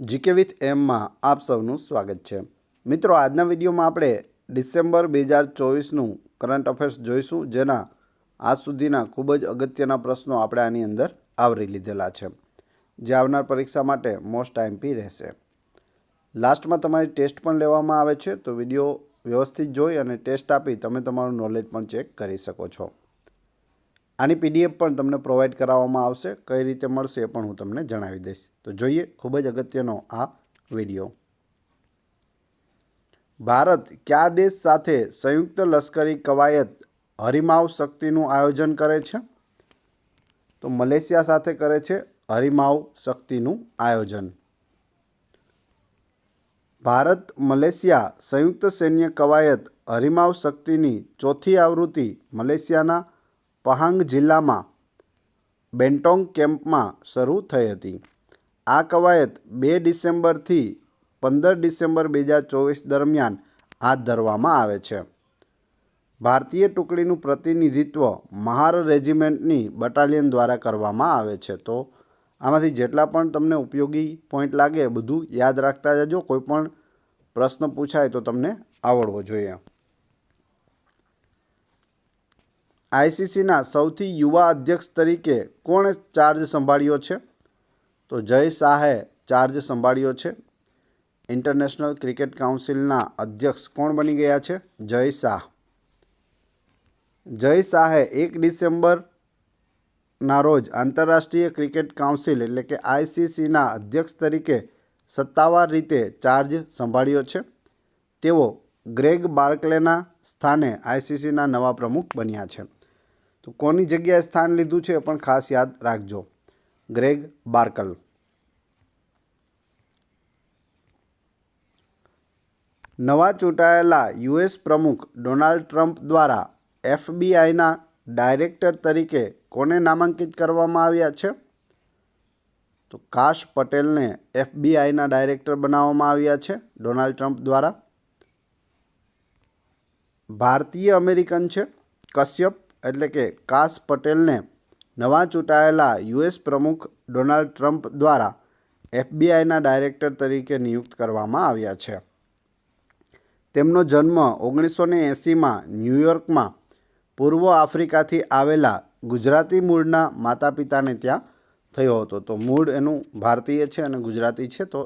GK with એમમાં આપ સૌનું સ્વાગત છે। મિત્રો, આજના વિડીયોમાં આપણે ડિસેમ્બર 2024નું કરંટ અફેર્સ જોઈશું, જેના આજ સુધીના ખૂબ જ અગત્યના પ્રશ્નો આપણે આની અંદર આવરી લીધેલા છે, જે આવનાર પરીક્ષા માટે મોસ્ટ આઈએમપી રહેશે। લાસ્ટમાં તમારી ટેસ્ટ પણ લેવામાં આવે છે, તો વિડીયો વ્યવસ્થિત જોઈ અને ટેસ્ટ આપી તમે તમારું નોલેજ પણ ચેક કરી શકો છો। આની પીડીએફ પણ તમને પ્રોવાઈડ કરાવવામાં આવશે, કઈ રીતે મળશે એ પણ હું તમને જણાવી દઈશ। તો જોઈએ ખૂબ જ અગત્યનો આ વિડીયો। ભારત કયા દેશ સાથે સંયુક્ત લશ્કરી કવાયત હરિમાવ શક્તિનું આયોજન કરે છે? તો મલેશિયા સાથે કરે છે હરિમાવ શક્તિનું આયોજન। ભારત મલેશિયા સંયુક્ત સૈન્ય કવાયત હરિમાવ શક્તિની ચોથી આવૃત્તિ મલેશિયાના પહાંગ જિલ્લામાં બેન્ટોંગ કેમ્પમાં શરૂ થઈ હતી। આ કવાયત 2 ડિસેમ્બરથી 15 ડિસેમ્બર 2024 દરમિયાન હાથ ધરવામાં આવે છે। ભારતીય ટુકડીનું પ્રતિનિધિત્વ મહાર રેજિમેન્ટની બટાલિયન દ્વારા કરવામાં આવે છે। તો આમાંથી જેટલા પણ તમને ઉપયોગી પોઈન્ટ લાગે બધું યાદ રાખતા જજો, કોઈ પણ પ્રશ્ન પૂછાય તો તમને આવડવો જોઈએ। આઈસીસીના સૌથી યુવા અધ્યક્ષ તરીકે કોણે ચાર્જ સંભાળ્યો છે? તો જય શાહે ચાર્જ સંભાળ્યો છે। ઇન્ટરનેશનલ ક્રિકેટ કાઉન્સિલના અધ્યક્ષ કોણ બની ગયા છે? જય શાહ। જય શાહે 1 ડિસેમ્બરના રોજ આંતરરાષ્ટ્રીય ક્રિકેટ કાઉન્સિલ એટલે કે આઈસીસીના અધ્યક્ષ તરીકે સત્તાવાર રીતે ચાર્જ સંભાળ્યો છે। તેઓ ગ્રેગ બાર્કલેના સ્થાને આઈસીસીના નવા પ્રમુખ બન્યા છે। તો કોની જગ્યાએ સ્થાન લીધું છે એ પણ ખાસ યાદ રાખજો, ગ્રેગ બાર્કલ। નવા ચૂંટાયેલા યુએસ પ્રમુખ ડોનાલ્ડ ટ્રમ્પ દ્વારા એફબીઆઈના ડાયરેક્ટર તરીકે કોને નામાંકિત કરવામાં આવ્યા છે? તો કાશ પટેલને એફબીઆઈના ડાયરેક્ટર બનાવવામાં આવ્યા છે ડોનાલ્ડ ટ્રમ્પ દ્વારા। ભારતીય અમેરિકન છે કશ્યપ, એટલે કે કાશ પટેલને નવા ચૂંટાયેલા યુએસ પ્રમુખ ડોનાલ્ડ ટ્રમ્પ દ્વારા એફબીઆઈના ડાયરેક્ટર તરીકે નિયુક્ત કરવામાં આવ્યા છે। તેમનો જન્મ 1980માં ન્યૂયોર્કમાં પૂર્વ આફ્રિકાથી આવેલા ગુજરાતી મૂળના માતા પિતાને ત્યાં થયો હતો। તો મૂળ એનું ભારતીય છે અને ગુજરાતી છે, તો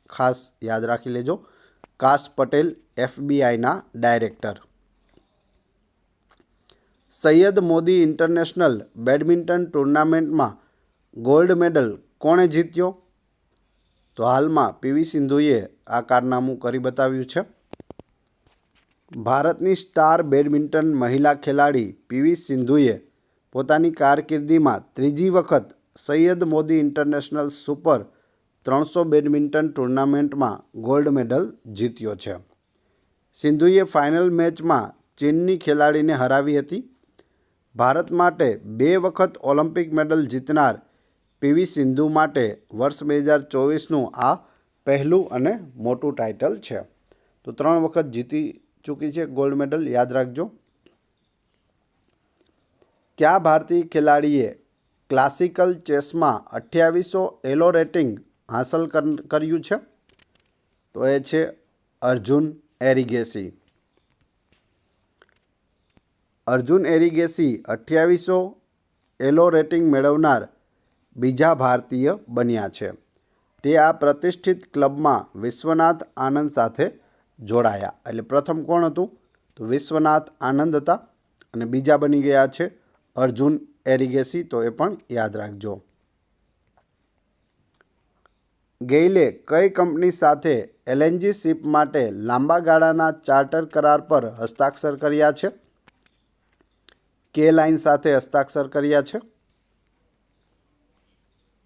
ખાસ યાદ રાખી લેજો, કાશ પટેલ એફબીઆઈના director. Syed Modi international badminton ટુર્નામેન્ટમાં ગોલ્ડ મેડલ કોણે જીત્યો? તો હાલમાં પીવી સિંધુએ આ કારનામું કરી બતાવ્યું છે। ભારતની સ્ટાર બેડમિન્ટન મહિલા ખેલાડી પીવી સિંધુએ પોતાની કારકિર્દીમાં ત્રીજી વખત Syed Modi international super 300 badminton ટુર્નામેન્ટમાં ગોલ્ડ મેડલ જીત્યો છે। સિંધુએ ફાઇનલ મેચમાં ચીનની ખેલાડીને હરાવી હતી। ભારત માટે 2 વખત ઓલિમ્પિક મેડલ જીતનાર પીવી સિંધુ માટે વર્ષ 2024નું આ પહેલું અને મોટું ટાઇટલ છે। તો 3 વખત જીતી ચૂકી છે ગોલ્ડ મેડલ, યાદ રાખજો। કયા ભારતીય ખેલાડીએ ક્લાસિકલ ચેસમાં 2800 એલો રેટિંગ હાંસલ કર્યું છે? તો એ છે અર્જુન એરિગેસી। અર્જુન એરિગેસી 2800 એલો રેટિંગ મેળવનાર બીજા ભારતીય બન્યા છે। તે આ પ્રતિષ્ઠિત ક્લબમાં વિશ્વનાથ આનંદ સાથે જોડાયા। એટલે પ્રથમ કોણ હતું? તો વિશ્વનાથ આનંદ હતા અને બીજા બની ગયા છે અર્જુન એરિગેસી, તો એ પણ યાદ રાખજો। ગેઇલે કઈ કંપની સાથે એલએનજી શિપ માટે લાંબા ગાળાના ચાર્ટર કરાર પર હસ્તાક્ષર કર્યા છે? કે લાઇન સાથે હસ્તાક્ષર કર્યા છે।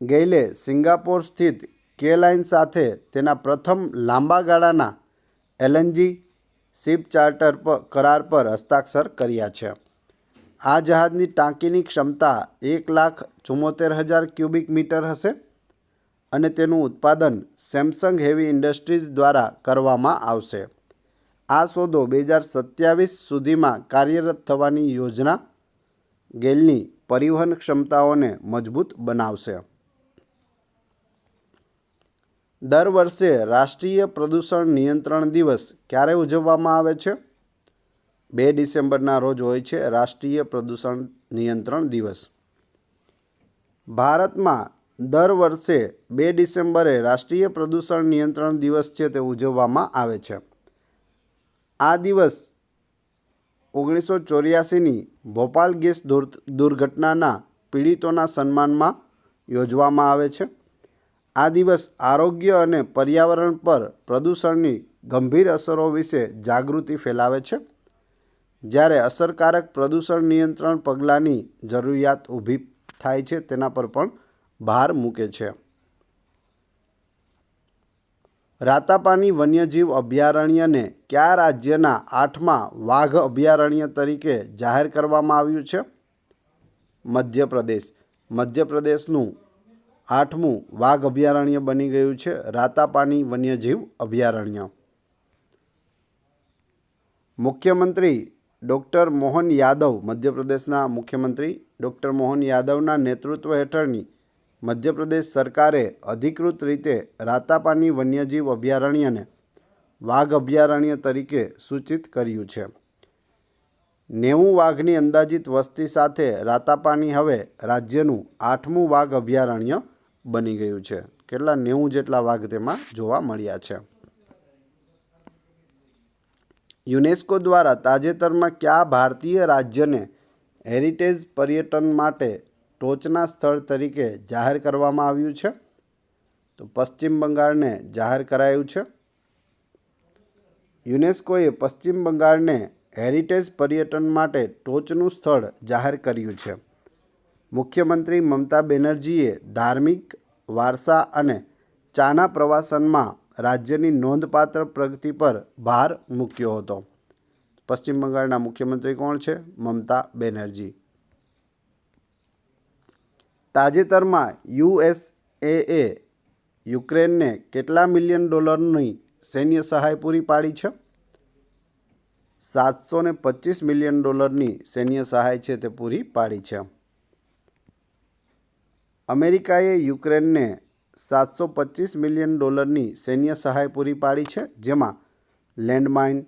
ગેઇલે સિંગાપોર સ્થિત કે લાઇન સાથે તેના પ્રથમ લાંબા ગાળાના એલએનજી શિપ ચાર્ટર કરાર પર હસ્તાક્ષર કર્યા છે। આ જહાજની ટાંકીની ક્ષમતા 1,74,000 ક્યુબિક મીટર હશે અને તેનું ઉત્પાદન સેમસંગ હેવી ઇન્ડસ્ટ્રીઝ દ્વારા કરવામાં આવશે। આ સોદો 2027 સુધીમાં કાર્યરત થવાની યોજના ગેઇલની પરિવહન ક્ષમતાઓને મજબૂત બનાવશે। દર વર્ષે રાષ્ટ્રીય પ્રદૂષણ નિયંત્રણ દિવસ ક્યારે ઉજવવામાં આવે છે? 2 ડિસેમ્બરના રોજ હોય છે રાષ્ટ્રીય પ્રદૂષણ નિયંત્રણ દિવસ. ભારતમાં દર વર્ષે 2 ડિસેમ્બરે રાષ્ટ્રીય પ્રદૂષણ નિયંત્રણ દિવસ છે તે ઉજવવામાં આવે છે. આ દિવસ 1984ની ભોપાલ ગેસ દુર્ઘટનાના પીડિતોના સન્માનમાં યોજવામાં આવે છે. આ દિવસ આરોગ્ય અને પર્યાવરણ પર પ્રદૂષણની ગંભીર અસરો વિશે જાગૃતિ ફેલાવે છે, જ્યારે અસરકારક પ્રદૂષણ નિયંત્રણ પગલાંની જરૂરિયાત ઊભી થાય છે તેના પર પણ ભાર મૂકે છે. રાતાપાની વન્યજીવ અભયારણ્યને કયા રાજ્યના 8મા વાઘ અભયારણ્ય તરીકે જાહેર કરવામાં આવ્યું છે? મધ્યપ્રદેશ. મધ્યપ્રદેશનું 8મું વાઘ અભયારણ્ય બની ગયું છે રાતાપાની વન્યજીવ અભયારણ્ય. મુખ્યમંત્રી ડૉક્ટર મોહન યાદવ. મધ્યપ્રદેશના મુખ્યમંત્રી ડૉક્ટર મોહન યાદવના નેતૃત્વ હેઠળની મધ્યપ્રદેશ સરકારે અધિકૃત રીતે રાતાપાની વન્યજીવ અભયારણ્યને વાઘ અભયારણ્ય તરીકે સૂચિત કર્યું છે. 90 વાઘની અંદાજિત વસ્તી સાથે રાતાપાની હવે રાજ્યનું 8મું વાઘ અભયારણ્ય બની ગયું છે. કેટલા? 90 જેટલા વાઘ તેમાં જોવા મળ્યા છે. યુનેસ્કો દ્વારા તાજેતરમાં કયા ભારતીય રાજ્યને હેરિટેજ પર્યટન માટે ટોચના સ્થળ તરીકે જાહેર કરવામાં આવ્યું છે? તો પશ્ચિમ બંગાળને જાહેર કરાયું છે. યુનેસ્કોએ પશ્ચિમ બંગાળને હેરિટેજ પર્યટન માટે ટોચનું સ્થળ જાહેર કર્યું છે. મુખ્યમંત્રી મમતા બેનર્જીએ ધાર્મિક વારસા અને ચાના પ્રવાસનમાં રાજ્યની નોંધપાત્ર પ્રગતિ પર ભાર મૂક્યો હતો. પશ્ચિમ બંગાળના મુખ્યમંત્રી કોણ છે? મમતા બેનર્જી. તાજેતરમાં યુએસએએ યુક્રેનને કેટલા મિલિયન ડોલરની સૈન્ય સહાય પૂરી પાડી છે? $725 મિલિયન સૈન્ય સહાય છે તે પૂરી પાડી છે. અમેરિકાએ યુક્રેનને $725 મિલિયન સૈન્ય સહાય પૂરી પાડી છે, જેમાં લેન્ડમાઇન,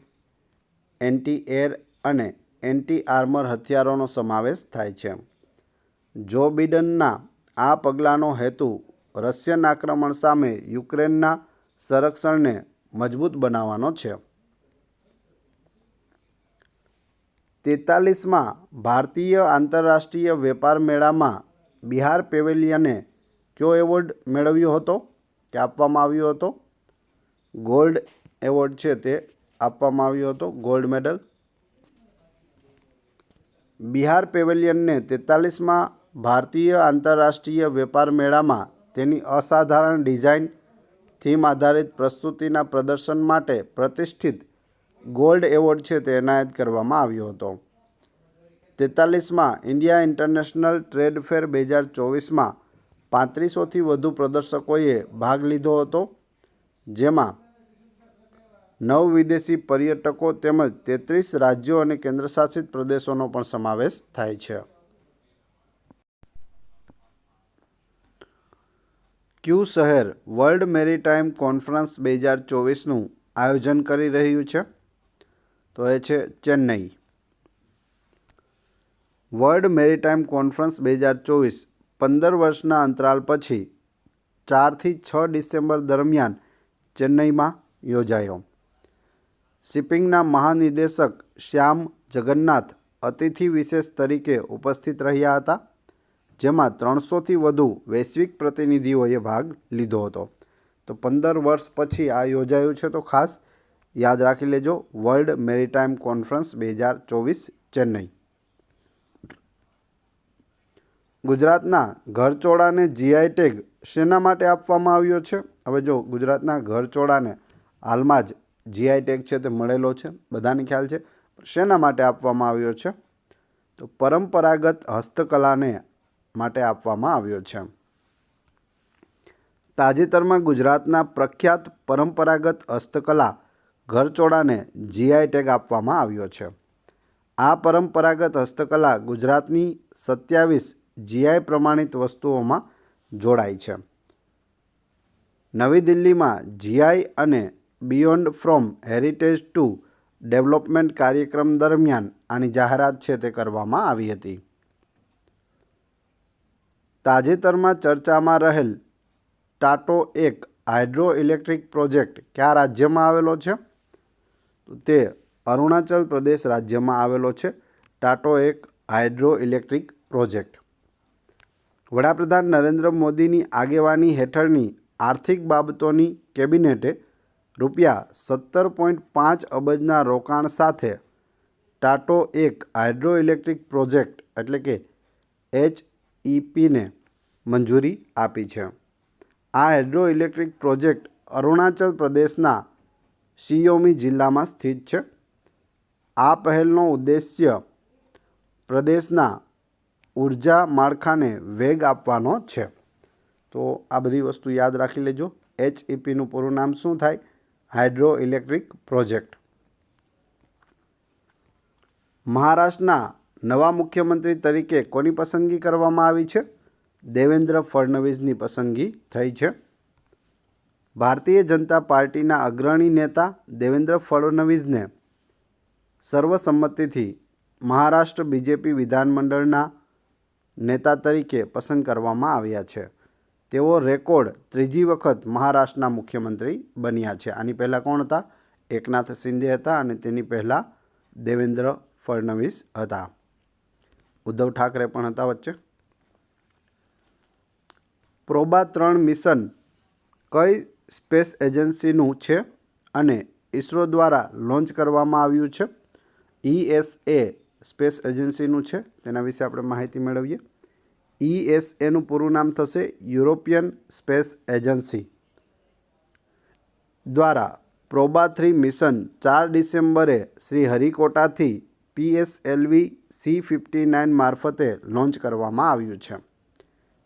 એન્ટી-એર અને એન્ટી-આર્મર હથિયારોનો સમાવેશ થાય છે. જો બિડનના આ પગલાંનો હેતુ રશિયન આક્રમણ સામે યુક્રેનના સંરક્ષણને મજબૂત બનાવવાનો છે. 43મા ભારતીય આંતરરાષ્ટ્રીય વેપાર મેળામાં બિહાર પેવેલિયને કયો એવોર્ડ મેળવ્યો હતો કે આપવામાં આવ્યો હતો? ગોલ્ડ એવોર્ડ છે તે આપવામાં આવ્યો હતો, ગોલ્ડ મેડલ. બિહાર પેવેલિયનને 43મા ભારતીય આંતરરાષ્ટ્રીય વેપાર મેળામાં તેની અસાધારણ ડિઝાઇન, થીમ આધારિત પ્રસ્તુતિના પ્રદર્શન માટે પ્રતિષ્ઠિત ગોલ્ડ એવોર્ડ છે તે એનાયત કરવામાં આવ્યો હતો. 43મા ઇન્ડિયા ઇન્ટરનેશનલ ટ્રેડ ફેર 2024માં 3500થી વધુ પ્રદર્શકોએ ભાગ લીધો હતો, જેમાં 9 વિદેશી પર્યટકો તેમજ 33 રાજ્યો અને કેન્દ્રશાસિત પ્રદેશોનો પણ સમાવેશ થાય છે. કયું શહેર વર્લ્ડ મેરીટાઈમ કોન્ફરન્સ 2024નું આયોજન કરી રહ્યું છે? તો એ છે ચેન્નઈ. વર્લ્ડ મેરીટાઈમ કોન્ફરન્સ 2024 15 વર્ષના અંતરાલ પછી 4 થી 6 ડિસેમ્બર દરમિયાન ચેન્નઈમાં યોજાયો. શિપિંગના મહાનિદેશક શ્યામ જગન્નાથ અતિથિ વિશેષ તરીકે ઉપસ્થિત રહ્યા હતા, જેમાં 300થી વધુ વૈશ્વિક પ્રતિનિધિઓએ ભાગ લીધો હતો. તો 15 વર્ષ પછી આ યોજાયું છે, તો ખાસ યાદ રાખી લેજો. World maritime conference 2024 Chennai. ગુજરાતના ઘરચોળાને જીઆઈ ટેગ શેના માટે આપવામાં આવ્યો છે? હવે જો ગુજરાતના ઘરચોળાને હાલમાં જ જીઆઈ ટેગ છે તે મળેલો છે, બધાને ખ્યાલ છે. શેના માટે આપવામાં આવ્યો છે? તો પરંપરાગત હસ્તકલાને માટે આપવામાં આવ્યો છે. તાજેતરમાં ગુજરાતના પ્રખ્યાત પરંપરાગત હસ્તકલા ઘરચોળાને જીઆઈ ટેગ આપવામાં આવ્યો છે. આ પરંપરાગત હસ્તકલા ગુજરાતની 27 જીઆઈ પ્રમાણિત વસ્તુઓમાં જોડાઈ છે. નવી દિલ્હીમાં જીઆઈ અને beyond from heritage to development કાર્યક્રમ દરમિયાન આની જાહેરાત છે તે કરવામાં આવી હતી. તાજેતરમાં ચર્ચામાં રહેલ ટાટો 1 હાઇડ્રો ઇલેક્ટ્રિક પ્રોજેક્ટ કયા રાજ્યમાં આવેલો છે? તો તે અરુણાચલ પ્રદેશ રાજ્યમાં આવેલો છે. ટાટો 1 હાઇડ્રો ઇલેક્ટ્રિક પ્રોજેક્ટ. વડાપ્રધાન નરેન્દ્ર મોદીની આગેવાની હેઠળની આર્થિક બાબતોની કેબિનેટે ₹17.5 અબજના રોકાણ સાથે ટાટો 1 હાઇડ્રો ઇલેક્ટ્રિક પ્રોજેક્ટ એટલે કે HEPને મંજૂરી આપી છે. આ હાઇડ્રો ઇલેક્ટ્રિક પ્રોજેક્ટ અરુણાચલ પ્રદેશના શિયોમી જિલ્લામાં સ્થિત છે. આ પહેલનો ઉદ્દેશ્ય પ્રદેશના ઉર્જા માળખાને વેગ આપવાનો છે. તો આ બધી વસ્તુ યાદ રાખી લેજો. HEPનું પૂરું નામ શું થાય? Hydro electric project. મહારાષ્ટ્રના નવા મુખ્યમંત્રી તરીકે કોની પસંદગી કરવામાં આવી છે? દેવેન્દ્ર ફડણવીસની પસંદગી થઈ છે. ભારતીય જનતા પાર્ટીના અગ્રણી નેતા દેવેન્દ્ર ફડણવીસને સર્વસંમતિથી મહારાષ્ટ્ર બીજેપી વિધાનમંડળના નેતા તરીકે પસંદ કરવામાં આવ્યા છે. તેઓ રેકોર્ડ ત્રીજી વખત મહારાષ્ટ્રના મુખ્યમંત્રી બન્યા છે. આની પહેલાં કોણ હતા? એકનાથ શિંદે હતા અને તેની પહેલાં દેવેન્દ્ર ફડણવીસ હતા. ઉદ્ધવ ઠાકરે પણ હતા વચ્ચે. પ્રોબા 3 મિશન કઈ સ્પેસ એજન્સીનું છે અને ઇસરો દ્વારા લોન્ચ કરવામાં આવ્યું છે? ESA સ્પેસ એજન્સીનું છે. તેના વિશે આપણે માહિતી મેળવીએ. ESAનું પૂરું નામ થશે યુરોપિયન સ્પેસ એજન્સી. દ્વારા પ્રોબા 3 મિશન 4 ડિસેમ્બરે શ્રીહરિકોટાથી PSLV C-59 મારફતે લોન્ચ કરવામાં આવ્યું છે,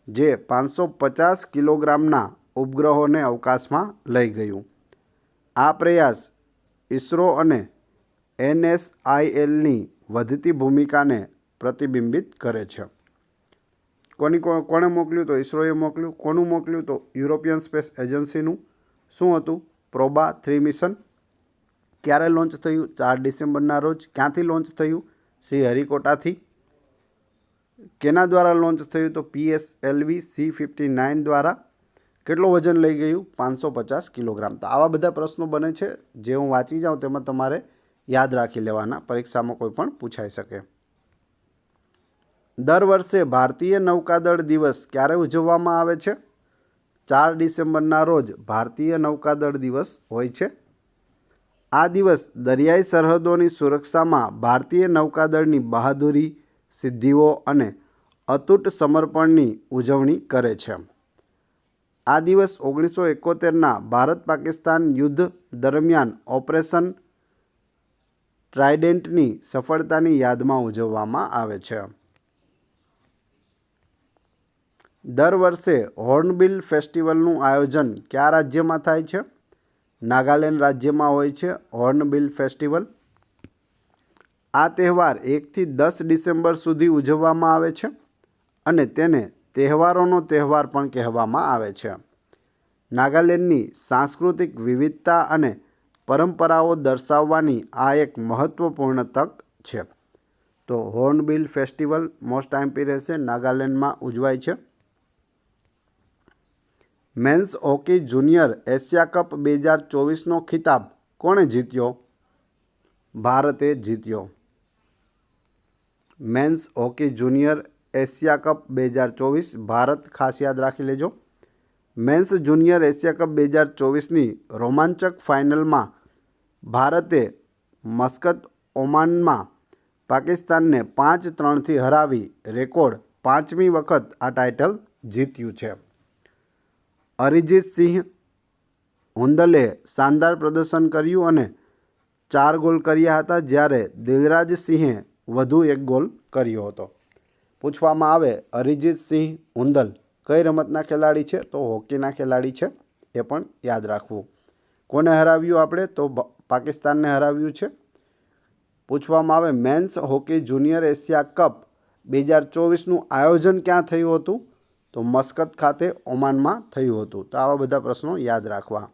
જે 550 કિલોગ્રામના ઉપગ્રહોને અવકાશમાં લઈ ગયું. આ પ્રયાસ ઇસરો અને NSILની વધતી ભૂમિકાને પ્રતિબિંબિત કરે છે. કોણે મોકલ્યું? તો ઇસરોએ મોકલ્યું. કોનું મોકલ્યું? તો યુરોપિયન સ્પેસ એજન્સીનું. શું હતું? Proba 3 mission. ક્યારે લોન્ચ થયું? 4 ડિસેમ્બરના રોજ. ક્યાંથી લોન્ચ થયું? શ્રીહરિકોટાથી. કેના દ્વારા લોન્ચ થયું? તો PSLV C-59 દ્વારા. કેટલું વજન લઈ ગયું? 550 કિલોગ્રામ. તો આવા બધા પ્રશ્નો બને છે જે હું વાંચી જાઉં તેમાં તમારે યાદ રાખી લેવાના. પરીક્ષામાં કોઈ પણ પૂછાઈ શકે. દર વર્ષે ભારતીય નૌકાદળ દિવસ ક્યારે ઉજવવામાં આવે છે? 4 ડિસેમ્બરના રોજ ભારતીય નૌકાદળ દિવસ હોય છે. આ દિવસ દરિયાઈ સરહદોની સુરક્ષામાં ભારતીય નૌકાદળની બહાદુરી, સિદ્ધિઓ અને અતૂટ સમર્પણની ઉજવણી કરે છે. આ દિવસ 1971ના ભારત પાકિસ્તાન યુદ્ધ દરમિયાન ઓપરેશન ટ્રાઇડેન્ટની સફળતાની યાદમાં ઉજવવામાં આવે છે. દર વર્ષે હોર્નબિલ ફેસ્ટિવલનું આયોજન કયા રાજ્યમાં થાય છે? નાગાલેન્ડ રાજ્યમાં હોય છે હોર્નબિલ ફેસ્ટિવલ. આ તહેવાર 1થી 10 ડિસેમ્બર સુધી ઉજવવામાં આવે છે અને તેને તહેવારોનો તહેવાર પણ કહેવામાં આવે છે. નાગાલેન્ડની સાંસ્કૃતિક વિવિધતા અને પરંપરાઓ દર્શાવવાની આ એક મહત્વપૂર્ણ તક છે. તો હોર્નબિલ ફેસ્ટિવલ મોસ્ટ આઈમ્પી રહેશે, નાગાલેન્ડમાં ઉજવાય છે. Men's hockey junior Asia cup 2024નો ખિતાબ કોણે જીત્યો? ભારતે જીત્યો. Men's hockey junior Asia cup 2024 Bharat, ખાસ યાદ રાખી લેજો. મેન્સ જુનિયર એશિયા કપ 2024ની રોમાંચક ફાઇનલમાં ભારતે મસ્કત, ઓમાનમાં પાકિસ્તાનને 5-3થી હરાવી રેકોર્ડ 5મી વખત આ ટાઇટલ જીત્યું છે. અરિજીત સિંહ હુંદલે શાનદાર પ્રદર્શન કર્યું અને 4 ગોલ કર્યા હતા, જ્યારે દિલરાજ સિંહે વધુ 1 ગોલ કર્યો હતો. પૂછવામાં આવે અરિજીત સિંહ હુંદલ કઈ રમતના ખેલાડી છે? તો હોકીના ખેલાડી છે. એ પણ યાદ રાખવું. કોને હરાવ્યું આપણે? તો પાકિસ્તાનને હરાવ્યું છે. પૂછવામાં આવે men's hockey junior Asia cup 2024નું આયોજન ક્યાં થયું હતું? તો મસ્કત ખાતે ઓમાનમાં થયું હતું. તો આવા બધા પ્રશ્નો યાદ રાખવા.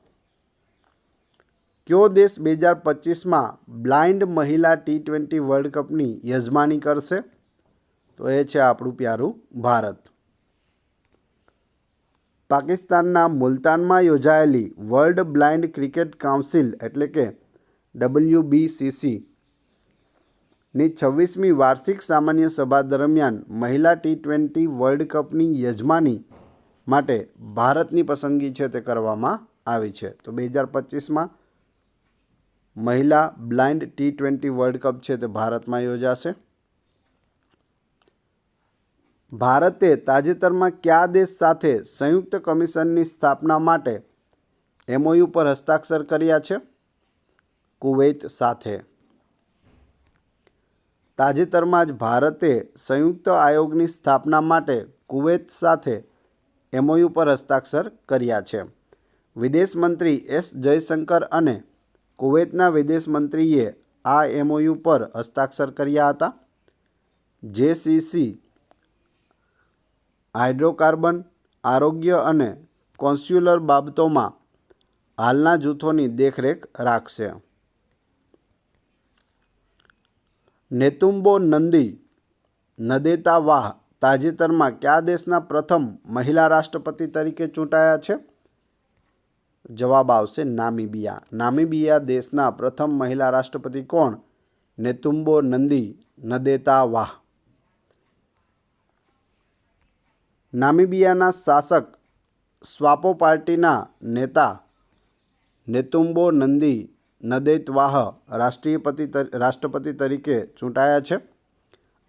કયો દેશ 2025માં બ્લાઇન્ડ મહિલા T20 વર્લ્ડ કપની યજમાની કરશે? તો એ છે આપણું પ્યારું ભારત. પાકિસ્તાનના મુલતાનમાં યોજાયેલી વર્લ્ડ બ્લાઇન્ડ ક્રિકેટ કાઉન્સિલ એટલે કે WBCC ની 26મી વાર્ષિક સામાન્ય સભા દરમિયાન મહિલા T20 વર્લ્ડ કપની યજમાની માટે ભારતની પસંદગી છે તે કરવામાં આવી છે. તો 2025માં મહિલા બ્લાઇન્ડ T20 વર્લ્ડ કપ છે તે ભારતમાં યોજાશે. ભારતે તાજેતરમાં કયા દેશ સાથે સંયુક્ત કમિશનની સ્થાપના માટે MOU પર હસ્તાક્ષર કર્યા છે? કુવૈત સાથે. તાજેતરમાં જ ભારતે સંયુક્ત આયોગની સ્થાપના માટે કુવૈત સાથે MOU પર હસ્તાક્ષર કર્યા છે. વિદેશ મંત્રી S જયશંકર અને કુવૈતના વિદેશ મંત્રીએ આ MOU પર હસ્તાક્ષર કર્યા હતા. JCC હાઇડ્રોકાર્બન, આરોગ્ય અને કોન્સ્યુલર બાબતોમાં હાલના જૂથોની દેખરેખ રાખશે. નેતુમ્બો નંદી નદેતા વાહ તાજેતરમાં કયા દેશના પ્રથમ મહિલા રાષ્ટ્રપતિ તરીકે ચૂંટાયા છે? જવાબ આવશે નામીબિયા. નામીબિયા દેશના પ્રથમ મહિલા રાષ્ટ્રપતિ કોણ? નેતુમ્બો નંદી નદેતા વાહ. નામીબિયાના શાસક સ્વાપો પાર્ટીના નેતા નેતુમ્બો નંદી નદેતવાહ રાષ્ટ્રપતિ તરીકે ચૂંટાયા છે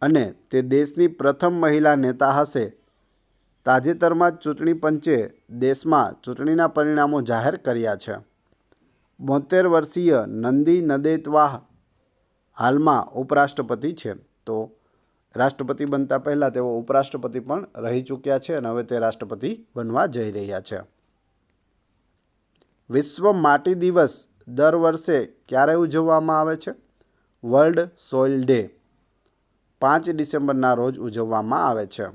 અને તે દેશની પ્રથમ મહિલા નેતા હશે. તાજેતરમાં જ ચૂંટણી પંચે દેશમાં ચૂંટણીના પરિણામો જાહેર કર્યા છે. 72 વર્ષીય નંદી નદેતવાહ હાલમાં ઉપરાષ્ટ્રપતિ છે. તો રાષ્ટ્રપતિ બનતા પહેલાં તેઓ ઉપરાષ્ટ્રપતિ પણ રહી ચૂક્યા છે અને હવે તે રાષ્ટ્રપતિ બનવા જઈ રહ્યા છે. વિશ્વ માટી દિવસ દર વર્ષે ક્યારે ઉજવવામાં આવે છે? વર્લ્ડ સોઇલ ડે 5 ડિસેમ્બરના રોજ ઉજવવામાં આવે છે.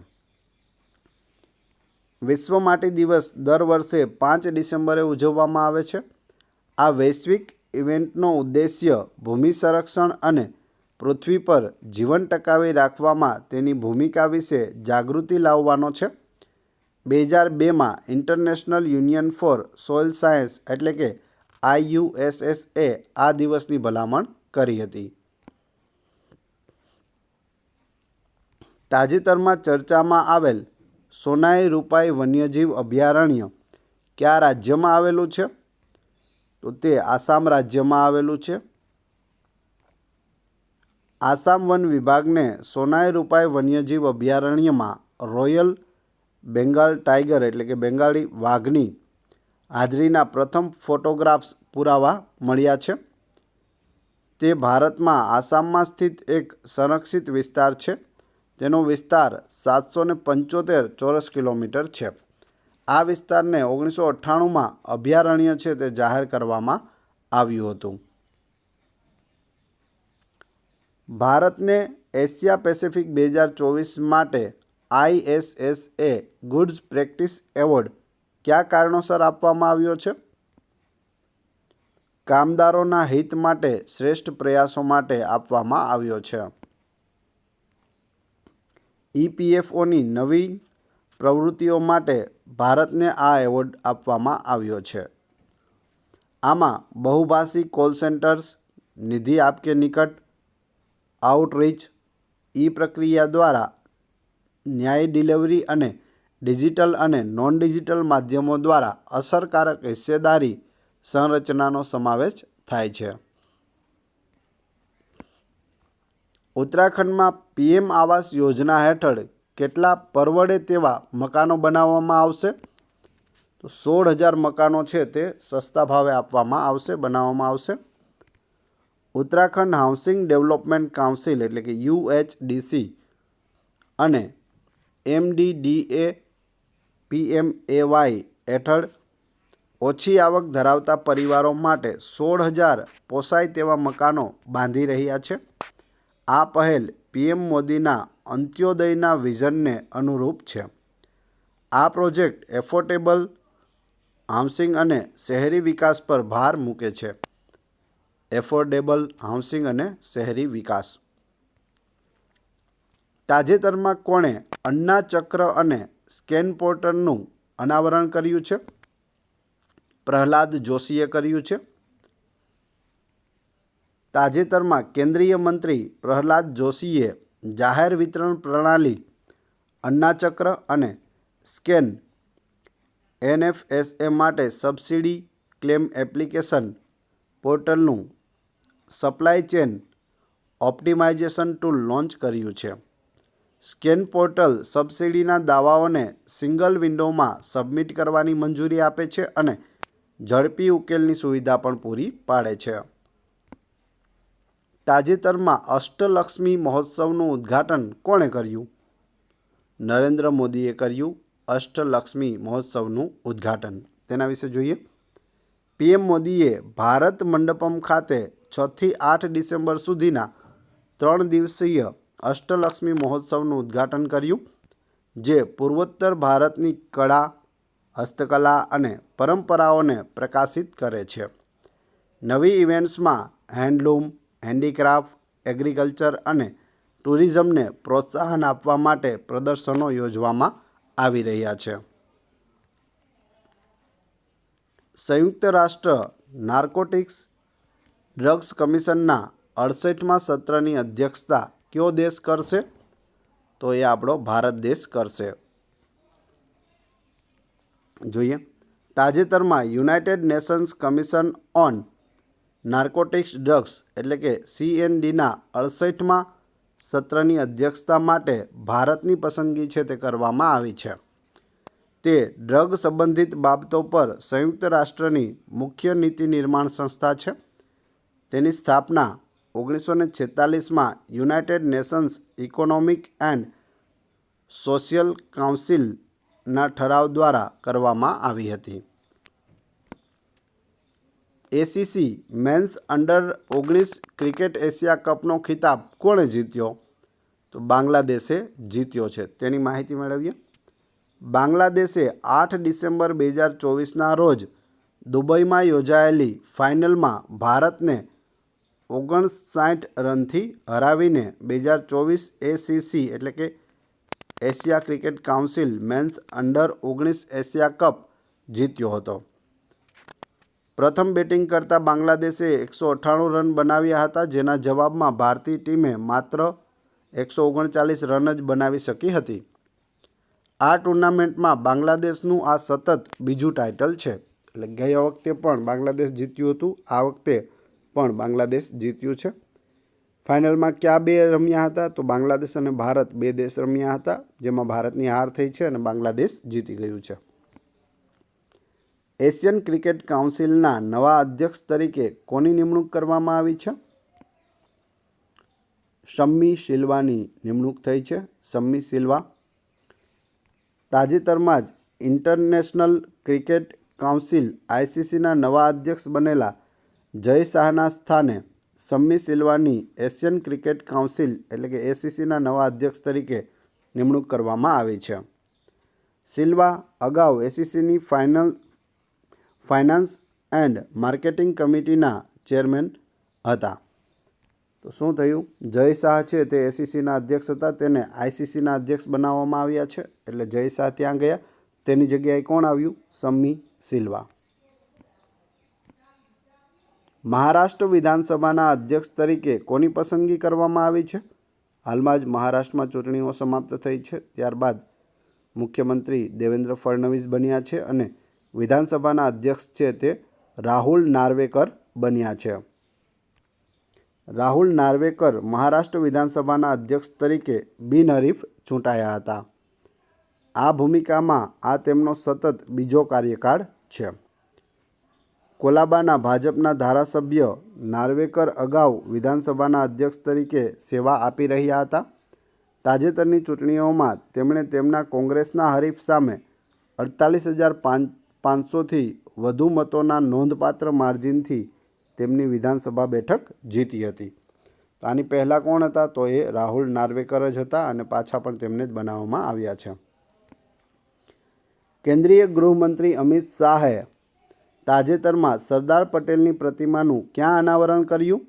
વિશ્વ માટી દિવસ દર વર્ષે 5 ડિસેમ્બરે ઉજવવામાં આવે છે. આ વૈશ્વિક ઇવેન્ટનો ઉદ્દેશ્ય ભૂમિ સંરક્ષણ અને પૃથ્વી પર જીવન ટકાવી રાખવામાં તેની ભૂમિકા વિશે જાગૃતિ લાવવાનો છે. 2002માં international union for soil science એટલે કે IUSSએ આ દિવસની ભલામણ કરી હતી. તાજેતરમાં ચર્ચામાં આવેલ સોનાઈ રૂપાઈ વન્યજીવ અભયારણ્ય કયા રાજ્યમાં આવેલું છે? તો તે આસામ રાજ્યમાં આવેલું છે. આસામ વન વિભાગને સોનાઈ રૂપાઈ વન્યજીવ અભયારણ્યમાં રોયલ બેંગાલ ટાઈગર એટલે કે બેંગાળી વાઘની હાજરીના પ્રથમ ફોટોગ્રાફ્સ પુરાવા મળ્યા છે. તે ભારતમાં આસામમાં સ્થિત એક સંરક્ષિત વિસ્તાર છે. તેનો વિસ્તાર 775 ચોરસ કિલોમીટર છે. આ વિસ્તારને 1998માં અભયારણ્ય છે તે જાહેર કરવામાં આવ્યું હતું. ભારતને એશિયા પેસિફિક 2024 માટે ISSA ગુડ્સ પ્રેક્ટિસ એવોર્ડ કયા કારણોસર આપવામાં આવ્યો છે? કામદારોના હિત માટે શ્રેષ્ઠ પ્રયાસો માટે આપવામાં આવ્યો છે. EPFOની નવી પ્રવૃત્તિઓ માટે ભારતને આ એવોર્ડ આપવામાં આવ્યો છે. આમાં બહુભાષી કોલ સેન્ટર્સ, નિધિ આપકે નિકટ, આઉટરીચ, પ્રક્રિયા દ્વારા ન્યાય ડિલિવરી અને ડિજિટલ અને નોન ડિજિટલ માધ્યમો દ્વારા અસરકારક હિસ્સેદારી સંરચનાનો સમાવેશ થાય છે. ઉત્તરાખંડમાં PM આવાસ યોજના હેઠળ કેટલા પરવડે તેવા મકાનો બનાવવામાં આવશે? તો 16,000 મકાનો છે તે સસ્તા ભાવે બનાવવામાં આવશે. ઉત્તરાખંડ હાઉસિંગ ડેવલપમેન્ટ કાઉન્સિલ એટલે કે UHDC અને MDDA PMAY હેઠળ ઓછી આવક ધરાવતા પરિવારો માટે 16,000 પોસાય તેવા મકાનો બાંધી રહ્યા છે. આ પહેલ PM મોદીના અંત્યોદયના વિઝનને અનુરૂપ છે. આ પ્રોજેક્ટ એફોર્ડેબલ હાઉસિંગ અને શહેરી વિકાસ પર ભાર મૂકે છે. એફોર્ડેબલ હાઉસિંગ અને શહેરી વિકાસ. તાજેતરમાં કોણે અન્ના ચક્ર અને સ્કેન પોર્ટલનું અનાવરણ કર્યું છે? પ્રહલાદ જોશીએ કર્યું છે. તાજેતરમાં કેન્દ્રીય મંત્રી પ્રહલાદ જોશીએ જાહેર વિતરણ પ્રણાલી અન્ના ચક્ર અને સ્કેન NFSA માટે સબસિડી ક્લેમ એપ્લિકેશન પોર્ટલનું supply chain optimization tool launch કર્યું છે. સ્કેન પોર્ટલ સબસિડીના દાવાઓને સિંગલ વિન્ડોમાં સબમિટ કરવાની મંજૂરી આપે છે અને ઝડપી ઉકેલની સુવિધા પણ પૂરી પાડે છે. તાજેતરમાં અષ્ટલક્ષ્મી મહોત્સવનું ઉદ્ઘાટન કોણે કર્યું? નરેન્દ્ર મોદીએ કર્યું અષ્ટલક્ષ્મી મહોત્સવનું ઉદ્ઘાટન. તેના વિશે જોઈએ. PM મોદીએ ભારત મંડપમ ખાતે 6 થી 8 ડિસેમ્બર સુધીના 3 દિવસીય અષ્ટલક્ષ્મી મહોત્સવનું ઉદ્ઘાટન કર્યું, જે પૂર્વોત્તર ભારતની કળા, હસ્તકલા અને પરંપરાઓને પ્રકાશિત કરે છે. નવી ઇવેન્ટ્સમાં હેન્ડલૂમ, હેન્ડીક્રાફ્ટ, એગ્રીકલ્ચર અને ટુરિઝમને પ્રોત્સાહન આપવા માટે પ્રદર્શનો યોજવામાં આવી રહ્યા છે. સંયુક્ત રાષ્ટ્ર નાર્કોટિક્સ ડ્રગ્સ કમિશનના 68મા સત્રની અધ્યક્ષતા કયો દેશ કરશે? તો એ આપણો ભારત દેશ કરશે. જોઈએ. તાજેતરમાં United Nations commission on narcotics drugs એટલે કે CNDના 68મા સત્રની અધ્યક્ષતા માટે ભારતની પસંદગી છે તે કરવામાં આવી છે. તે ડ્રગ સંબંધિત બાબતો પર સંયુક્ત રાષ્ટ્રની મુખ્ય નીતિ નિર્માણ સંસ્થા છે. તેની સ્થાપના 1946માં united nations economic and social કાઉન્સિલના ઠરાવ દ્વારા કરવામાં આવી હતી. ACC men's under nineteen cricket Asia કપનો ખિતાબ કોણે જીત્યો? તો બાંગ્લાદેશે જીત્યો છે. તેની માહિતી મેળવીએ. બાંગ્લાદેશે 8 ડિસેમ્બર 2024ના રોજ દુબઈમાં યોજાયેલી ફાઇનલમાં ભારતને 59 રનથી હરાવીને 2024 ACC એટલે કે Asia cricket council men's under nineteen Asia cup જીત્યો હતો. પ્રથમ બેટિંગ કરતા બાંગ્લાદેશે 198 રન બનાવ્યા હતા, જેના જવાબમાં ભારતીય ટીમે માત્ર 139 રન જ બનાવી શકી હતી. આ ટુર્નામેન્ટમાં બાંગ્લાદેશનું આ સતત બીજું ટાઇટલ છે. એટલે ગયા વખતે પણ બાંગ્લાદેશ જીત્યું હતું, આ વખતે પણ બાંગ્લાદેશ જીત્યું છે. ફાઇનલમાં કયા બે રમ્યા હતા? તો બાંગ્લાદેશ અને ભારત 2 દેશ રમ્યા હતા, જેમાં ભારતની હાર થઈ છે અને બાંગ્લાદેશ જીતી ગયું છે. એશિયન ક્રિકેટ કાઉન્સિલના નવા અધ્યક્ષ તરીકે કોની નિમણૂક કરવામાં આવી છે? શમ્મી સિલ્વાની નિમણૂક થઈ છે. શમ્મી સિલ્વા. તાજેતરમાં જ ઇન્ટરનેશનલ ક્રિકેટ કાઉન્સિલ ICCના નવા અધ્યક્ષ બનેલા જય શાહના સ્થાને શમ્મી સિલ્વાની એશિયન ક્રિકેટ કાઉન્સિલ એટલે કે ACCના નવા અધ્યક્ષ તરીકે નિમણૂક કરવામાં આવી છે. સિલ્વા અગાઉ ACCની ફાઇનાન્સ એન્ડ માર્કેટિંગ કમિટીના ચેરમેન હતા. તો શું થયું? જય શાહ છે તે ACCના અધ્યક્ષ હતા, તેને ICCના અધ્યક્ષ બનાવવામાં આવ્યા છે. એટલે જય શાહ ત્યાં ગયા, તેની જગ્યાએ કોણ આવ્યું? શમ્મી સિલ્વા. મહારાષ્ટ્ર વિધાનસભાના અધ્યક્ષ તરીકે કોની પસંદગી કરવામાં આવી છે? હાલમાં જ મહારાષ્ટ્રમાં ચૂંટણીઓ સમાપ્ત થઈ છે, ત્યારબાદ મુખ્યમંત્રી દેવેન્દ્ર ફડણવીસ બન્યા છે અને વિધાનસભાના અધ્યક્ષ છે તે રાહુલ નાર્વેકર બન્યા છે. રાહુલ નાર્વેકર મહારાષ્ટ્ર વિધાનસભાના અધ્યક્ષ તરીકે બિનહરીફ ચૂંટાયા હતા. આ ભૂમિકામાં આ તેમનો સતત બીજો કાર્યકાળ છે. કોલાબાના ભાજપના ધારાસભ્ય નાર્વેકર અગાઉ વિધાનસભાના અધ્યક્ષ તરીકે સેવા આપી રહ્યા હતા. તાજેતરની ચૂંટણીઓમાં તેમણે તેમના કોંગ્રેસના હરીફ સામે 48,500થી વધુ મતોના નોંધપાત્ર માર્જિનથી તેમની વિધાનસભા બેઠક જીતી હતી. તો આની પહેલાં કોણ હતા? તો એ રાહુલ નાર્વેકર જ હતા અને પાછા પણ તેમને જ બનાવવામાં આવ્યા છે. કેન્દ્રીય ગૃહમંત્રી અમિત શાહે તાજેતરમાં સરદાર પટેલની પ્રતિમાનું ક્યાં અનાવરણ કર્યું?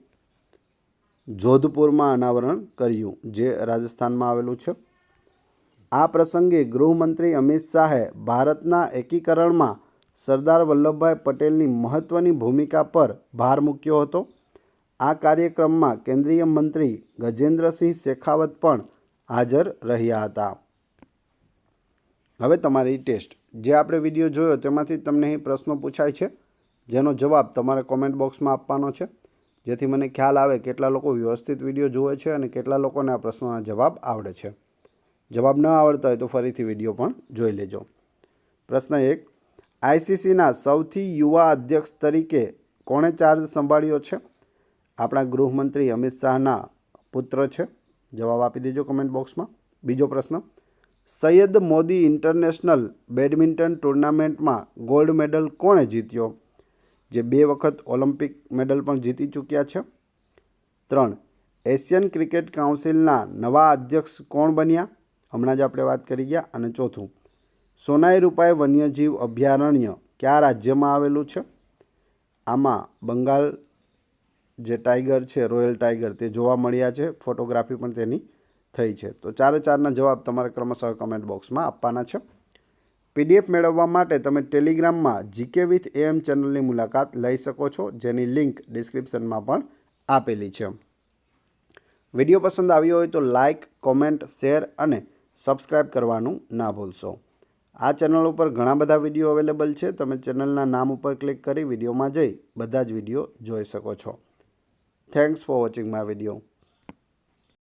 જોધપુરમાં અનાવરણ કર્યું, જે રાજસ્થાનમાં આવેલું છે. આ પ્રસંગે ગૃહમંત્રી અમિત શાહે ભારતના એકીકરણમાં સરદાર વલ્લભભાઈ પટેલની મહત્ત્વની ભૂમિકા પર ભાર મૂક્યો હતો. આ કાર્યક્રમમાં કેન્દ્રીય મંત્રી ગજેન્દ્રસિંહ શેખાવત પણ હાજર રહ્યા હતા. હવે તમારી ટેસ્ટ. જે આપણે વિડીયો જોયો તેમાંથી તમને અહીં પ્રશ્નો પૂછાય છે, જેનો જવાબ તમારે કોમેન્ટ બોક્સમાં આપવાનો છે, જેથી મને ખ્યાલ આવે કેટલા લોકો વ્યવસ્થિત વિડીયો જુએ છે અને કેટલા લોકોને આ પ્રશ્નોના જવાબ આવડે છે. જવાબ ન આવડતા હોય તો ફરીથી વિડીયો પણ જોઈ લેજો. પ્રશ્ન 1. આઈસીસીના સૌથી યુવા અધ્યક્ષ તરીકે કોણે ચાર્જ સંભાળ્યો છે? આપણા ગૃહમંત્રી અમિત શાહના પુત્ર છે. જવાબ આપી દેજો કમેન્ટ બોક્સમાં. બીજો પ્રશ્ન. સૈયદ મોદી ઇન્ટરનેશનલ બેડમિન્ટન ટુર્નામેન્ટમાં ગોલ્ડ મેડલ કોણે જીત્યો? જે 2 વખત ઓલિમ્પિક મેડલ પણ જીતી ચૂક્યા છે. 3. એશિયન ક્રિકેટ કાઉન્સિલના નવા અધ્યક્ષ કોણ બન્યા? હમણાં જ આપણે વાત કરી ગયા. અને 4. સોનાઈ રૂપાઈ વન્યજીવ અભયારણ્ય કયા રાજ્યમાં આવેલું છે? આમાં બંગાળ જે ટાઈગર છે, રોયલ ટાઈગર, તે જોવા મળ્યા છે. ફોટોગ્રાફી પણ તેની થઈ છે. તો 4-4ના જવાબ તમારે ક્રમશઃ કમેન્ટ બોક્સમાં આપવાના છે. પીડીએફ મેળવવા માટે તમે ટેલિગ્રામમાં જીકે વિથ એમ ચેનલની મુલાકાત લઈ શકો છો, જેની લિંક ડિસ્ક્રિપ્શનમાં પણ આપેલી છે. વિડીયો પસંદ આવ્યો હોય તો લાઇક, કોમેન્ટ, શેર અને સબસ્ક્રાઈબ કરવાનું ના ભૂલશો. આ ચેનલ ઉપર ઘણા બધા વિડીયો અવેલેબલ છે. તમે ચેનલના નામ ઉપર ક્લિક કરી વિડીયોમાં જઈ બધા જ વિડીયો જોઈ શકો છો. Thanks for watching my video.